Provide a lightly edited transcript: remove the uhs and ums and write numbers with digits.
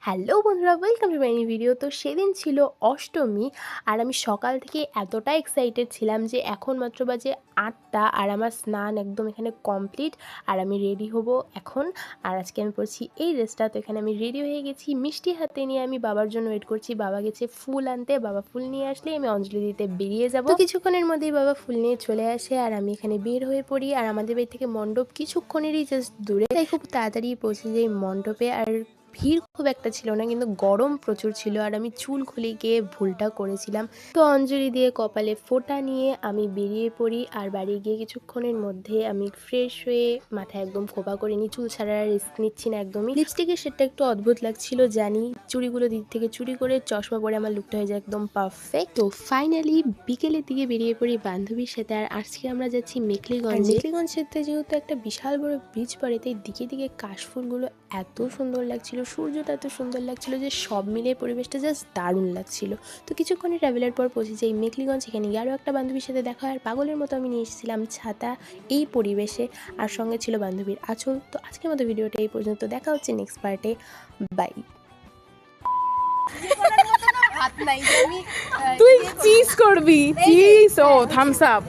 Hello বন্ধুরা, welcome to my new video. তো সেদিন ছিল অষ্টমী আর আমি সকাল থেকে এতটা এক্সাইটেড ছিলাম যে এখন মাত্র বাজে 8টা আর আমার স্নান একদম এখানে কমপ্লিট আর আমি রেডি হব এখন। আর আজকে আমি পড়ছি এই ড্রেসটা। তো এখানে আমি রেডি হয়ে গেছি, মিষ্টি হাতে নিয়ে আমি বাবার জন্য ওয়েট করছি। বাবা গেছে ফুল আনতে, বাবা ফুল নিয়ে আসলে আমি অঞ্জলি দিতে বেরিয়ে যাব। তো কিছুক্ষণের মধ্যেই বাবা ফুল নিয়ে চলে আসে আর আমি এখানে বের হয়ে পড়ি। আর আমাদের বাড়ি থেকে মণ্ডপ কিছুক্ষণেরই জাস্ট দূরে, তাই খুব তাড়াতাড়ি পৌঁছে যাই মণ্ডপে। আর ভিড় খুব একটা ছিল না, কিন্তু গরম প্রচুর ছিল আর আমি চুল খুলে গিয়ে ভুলটা করেছিলাম। তো অঞ্জলি দিয়ে কপালে ফোঁটা নিয়ে আমি বেরিয়ে পড়ি আর বাড়ি গিয়ে কিছুক্ষণের মধ্যে আমি ফ্রেশ হয়ে মাথায় একদম খোপা করে নিই, চুল ছাড়ার রিস্ক নিচ্ছি না একদমই। লিপস্টিকের সেটা একটু অদ্ভুত লাগছিল জানি, চুড়িগুলো দিক থেকে চুরি করে চশমা পরে আমার লুকটা হয়ে যায় একদম পারফেক্ট। তো ফাইনালি বিকেলের দিকে বেরিয়ে পড়ি বান্ধবীর সাথে। আর আজকে আমরা যাচ্ছি মেখলিগঞ্জ। মেখলিগঞ্জ সাথে যেহেতু একটা বিশাল বড় ব্রিজ পড়ে, তাই দিকে দিকে কাশফুলগুলো এত সুন্দর লাগছিল, সূর্যটা এত সুন্দর লাগছিল যে সব মিলে পরিবেশটা জাস্ট দারুণ লাগছিল। তো কিছুক্ষণের ট্রাভেলের পর পৌঁছে যাই মেখলিগঞ্জ। এখানে আরও একটা বান্ধবীর সাথে দেখা হয় আর পাগলের মতো আমি নিয়ে এসেছিলাম ছাতা এই পরিবেশে, আর সঙ্গে ছিল বান্ধবীর আঁচল। তো আজকের মতো ভিডিওটা এই পর্যন্ত, দেখা হচ্ছে নেক্সট পার্টে। বাই। তুই চিজ করবি, চিজ ও থামস আপ।